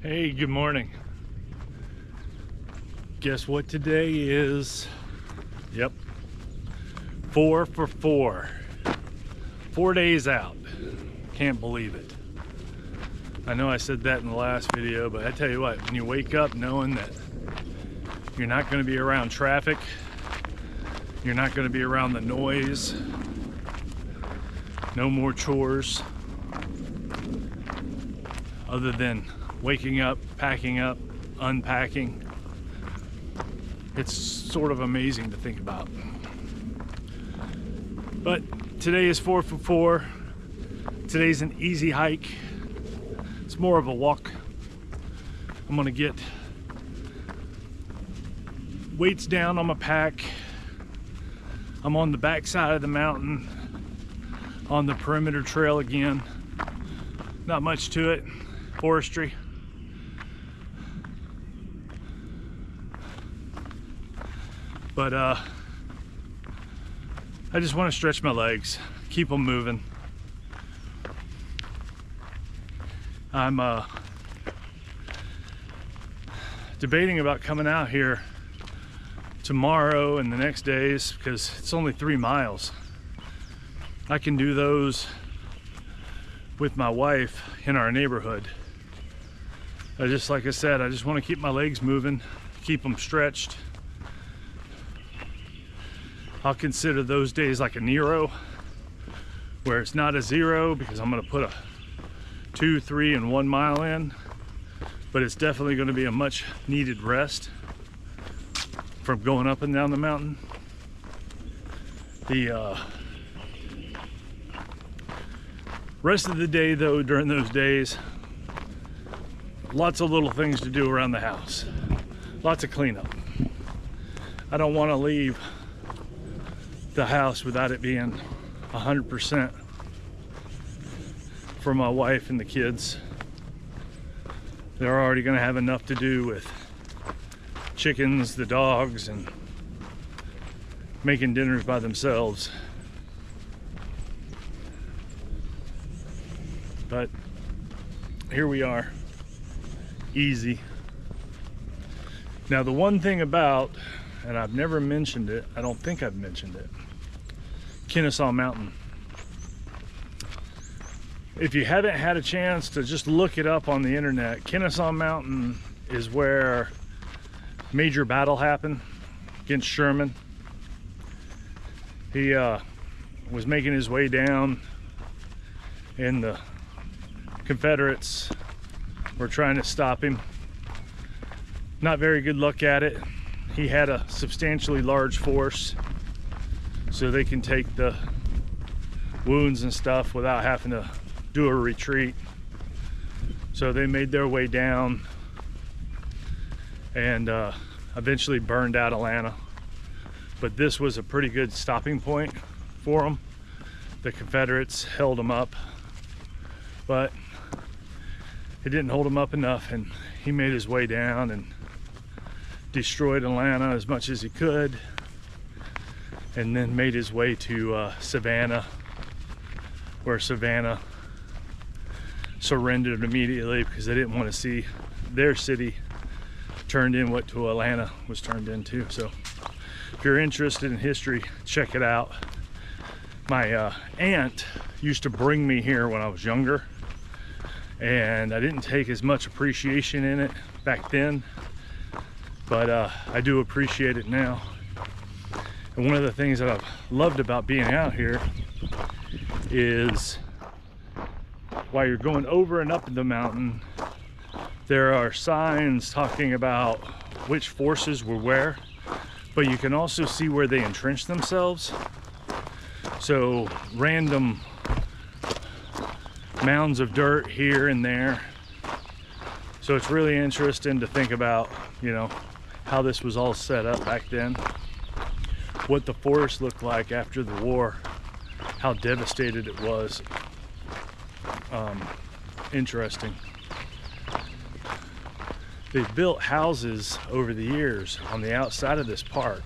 Hey, good morning. Guess what today is? Yep, 4 for 4. 4 days out. Can't believe it. I know I said that in the last video, but I tell you what, when you wake up knowing that you're not going to be around traffic, you're not going to be around the noise, no more chores other than waking up, packing up, unpacking. It's sort of amazing to think about. But today is 4 for 4. Today's an easy hike. It's more of a walk. I'm gonna get weights down on my pack. I'm on the back side of the mountain on the perimeter trail again. Not much to it. Forestry. But I just want to stretch my legs, keep them moving. I'm debating about coming out here tomorrow and the next days because it's only 3 miles. I can do those with my wife in our neighborhood. Like I said, I just want to keep my legs moving, keep them stretched. I'll consider those days like a Nero, where it's not a 0 because I'm going to put a 2, 3, and 1 mile in, but it's definitely going to be a much needed rest from going up and down the mountain. The rest of the day though, during those days, lots of little things to do around the house, lots of cleanup. I don't want to leave the house without it being 100% for my wife and the kids. They're already going to have enough to do with chickens, the dogs, and making dinners by themselves. But here we are, easy. Now the one thing about, and I've never mentioned it, I don't think I've mentioned it, Kennesaw Mountain. If you haven't had a chance to just look it up on the internet, Kennesaw Mountain is where major battle happened against Sherman. He was making his way down and the Confederates were trying to stop him. Not very good luck at it. He had a substantially large force, so they can take the wounds and stuff without having to do a retreat. So they made their way down and eventually burned out Atlanta. But this was a pretty good stopping point for them. The Confederates held them up, but it didn't hold him up enough, and he made his way down and destroyed Atlanta as much as he could, and then made his way to Savannah, where Savannah surrendered immediately because they didn't want to see their city turned in what to Atlanta was turned into. So if you're interested in history, check it out. My aunt used to bring me here when I was younger, and I didn't take as much appreciation in it back then, but I do appreciate it now. And one of the things that I've loved about being out here is while you're going over and up the mountain, there are signs talking about which forces were where, but you can also see where they entrenched themselves. So random mounds of dirt here and there. So it's really interesting to think about, you know, how this was all set up back then, what the forest looked like after the war, how devastated it was. Interesting. They've built houses over the years on the outside of this park,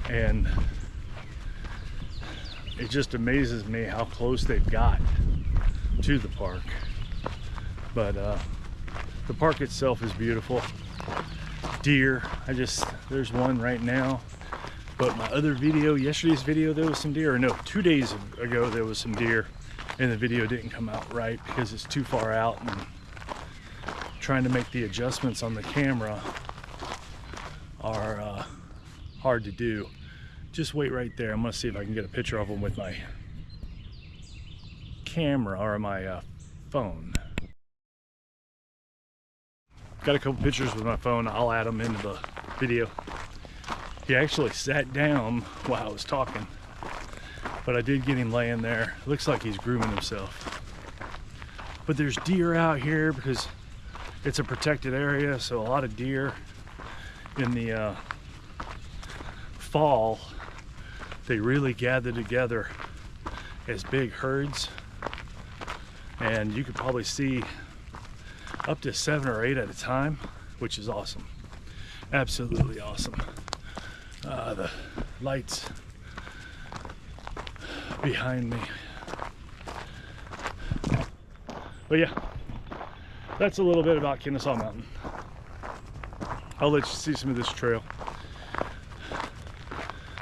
and it just amazes me how close they've got to the park. But The park itself is beautiful. Deer, there's one right now. But my other video, yesterday's video, there was some deer. Or no, 2 days ago there was some deer, and the video didn't come out right because it's too far out, and trying to make the adjustments on the camera are hard to do. Just wait right there. I'm gonna see if I can get a picture of them with my camera or my phone. Got a couple pictures with my phone. I'll add them into the video. He actually sat down while I was talking, but I did get him laying there. Looks like he's grooming himself. But there's deer out here because it's a protected area, so a lot of deer in the fall, they really gather together as big herds, and you could probably see up to 7 or 8 at a time, which is awesome. Absolutely awesome. The lights behind me. But yeah, that's a little bit about Kennesaw Mountain. I'll let you see some of this trail.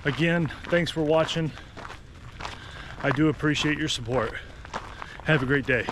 Again, thanks for watching. I do appreciate your support. Have a great day.